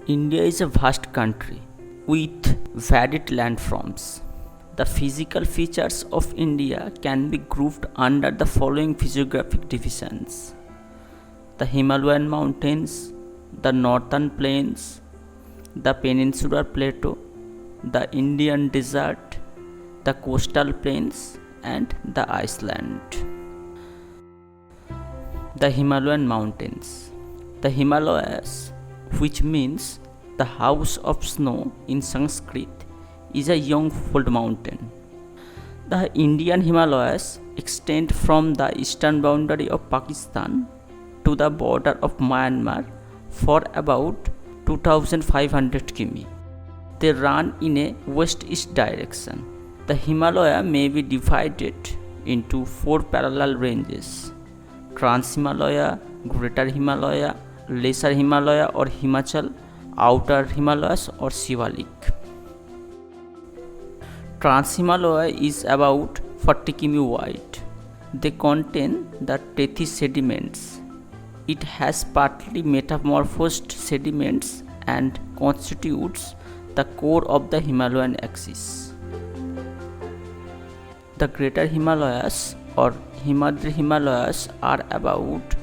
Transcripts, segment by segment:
India is a vast country with varied landforms. The physical features of India can be grouped under the following physiographic divisions: the Himalayan Mountains, the Northern Plains, the Peninsular Plateau, the Indian Desert, the Coastal Plains, and the Iceland. The Himalayan Mountains. The Himalayas, which means the house of snow in Sanskrit, is a young fold mountain. The Indian Himalayas extend from the eastern boundary of Pakistan to the border of Myanmar for about 2500 km. They run in a west-east direction. The Himalaya may be divided into four parallel ranges: Trans-Himalaya, Greater Himalaya, Lesser Himalaya or Himachal, Outer Himalayas or Shivalik. Trans-Himalaya is about 40 km wide. They contain the Tethys sediments. It has partly metamorphosed sediments and constitutes the core of the Himalayan axis. The Greater Himalayas or Himachal Himalayas are about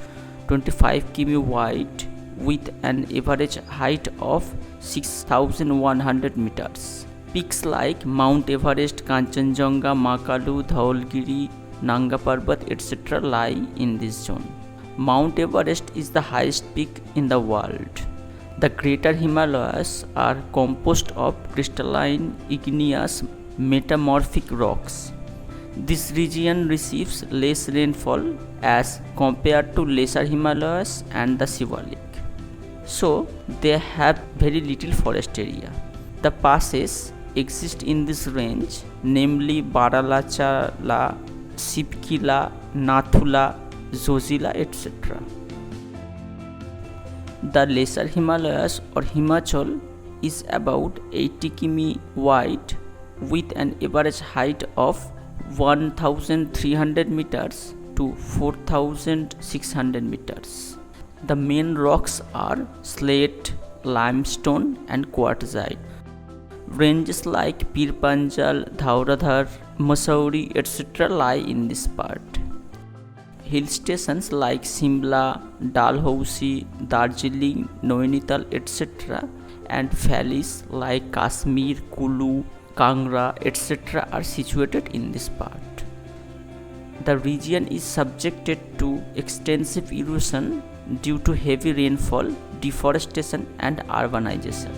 25 km wide with an average height of 6,100 meters. Peaks like Mount Everest, Kanchenjunga, Makalu, Dhaulgiri, Nanga Parbat, etc. lie in this zone. Mount Everest is the highest peak in the world. The Greater Himalayas are composed of crystalline, igneous, metamorphic rocks. This region receives less rainfall as compared to Lesser Himalayas and the Shivalik, so they have very little forest area. The passes exist in this range, namely Baralachala, Sipkila, Nathula, Zojila, etc. The Lesser Himalayas or Himachal is about 80 km wide with an average height of 1300 meters to 4600 meters. The main rocks are slate, limestone and quartzite. Ranges like Pir Panjal, Dhauradhar, Mussoorie, etc. lie in this part. Hill stations like Shimla, Dalhousie, Darjeeling, Nainital, etc. and valleys like Kashmir, Kulu, Kangra, etc. are situated in this part. The region is subjected to extensive erosion due to heavy rainfall, deforestation and urbanization.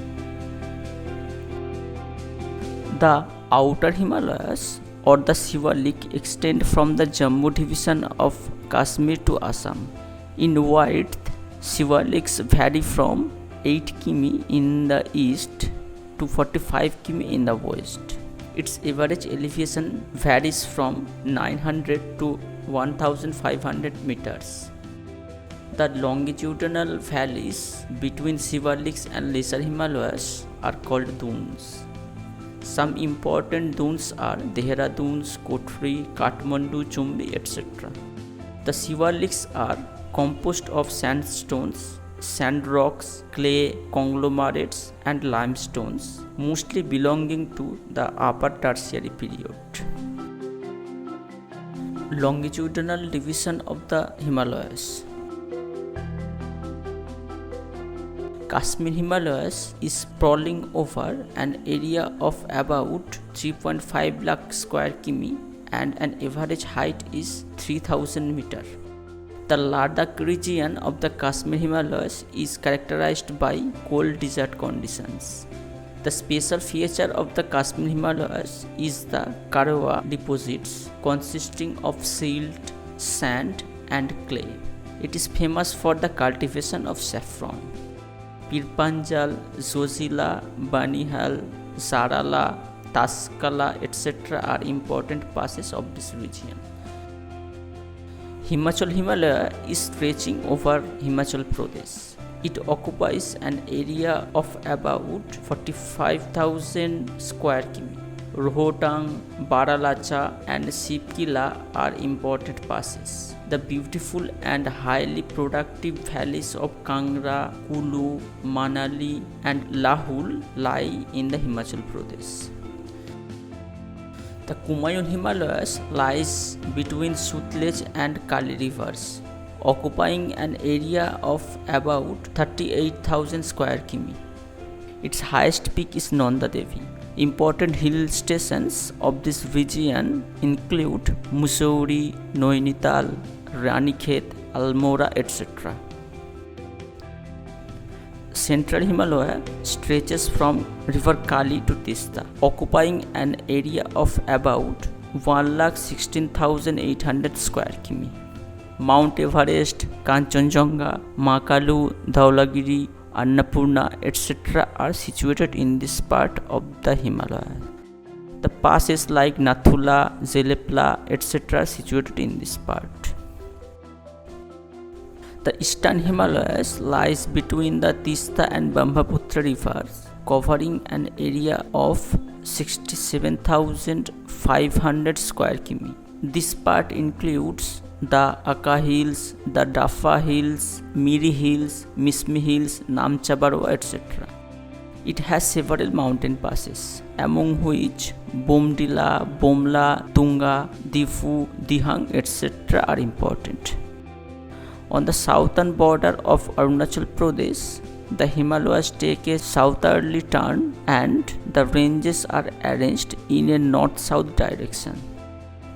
The Outer Himalayas or the Shivalik extend from the Jammu division of Kashmir to Assam. In width, Shivaliks vary from 8 km in the east to 45 km in the west. Its average elevation varies from 900 to 1500 meters. The longitudinal valleys between Shivaliks and Lesser Himalayas are called dunes. Some important dunes are Dehraduns, Kothri, Kathmandu, Chumbi, etc. The Shivaliks are composed of sandstones, sand rocks, clay, conglomerates and limestones, mostly belonging to the upper tertiary period. Longitudinal division of the Himalayas. Kashmir Himalayas is sprawling over an area of about 3.5 lakh square km and an average height is 3000 meters. The Ladakh region of the Kashmir Himalayas is characterized by cold desert conditions. The special feature of the Kashmir Himalayas is the Karawa deposits consisting of silt, sand and clay. It is famous for the cultivation of saffron. Pir Panjal, Zojila, Banihal, Sarala, Taskala, etc. are important passes of this region. Himachal Himalaya is stretching over Himachal Pradesh. It occupies an area of about 45,000 square km. Rohtang, Baralacha and Sipkila are important passes. The beautiful and highly productive valleys of Kangra, Kulu, Manali and Lahul lie in the Himachal Pradesh. The Kumaon Himalayas lies between Sutlej and Kali rivers, occupying an area of about 38,000 square km. Its highest peak is Nanda Devi. Important hill stations of this region include Mussoorie, Nainital, Ranikhet, Almora, etc. Central Himalaya stretches from River Kali to Tista, occupying an area of about 1,16,800 square km. Mount Everest, Kanchenjunga, Makalu, Dhaulagiri, Annapurna, etc. are situated in this part of the Himalaya. The passes like Nathula, Zelepla, etc. are situated in this part. The Eastern Himalayas lies between the Tista and Brahmaputra rivers, covering an area of 67,500 square km. This part includes the Aka Hills, the Dafa Hills, Miri Hills, Mismi Hills, Namchabarwa, etc. It has several mountain passes, among which Bomdila, Bomla, Tunga, Difu, Dihang, etc. are important. On the southern border of Arunachal Pradesh, the Himalayas take a southerly turn and the ranges are arranged in a north-south direction.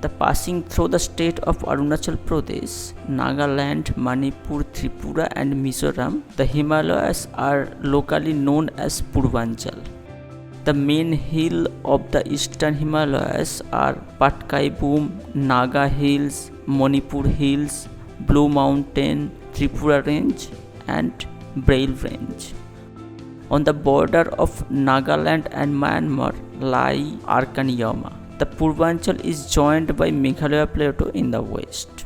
The passing through the state of Arunachal Pradesh, Nagaland, Manipur, Tripura and Mizoram, the Himalayas are locally known as Purvanchal. The main hill of the Eastern Himalayas are Patkai Boom, Naga Hills, Manipur Hills, Blue Mountain, Tripura Range and Braille Range. On the border of Nagaland and Myanmar lie Arkanyama. The Purvanchal is joined by Meghalaya Plateau in the west.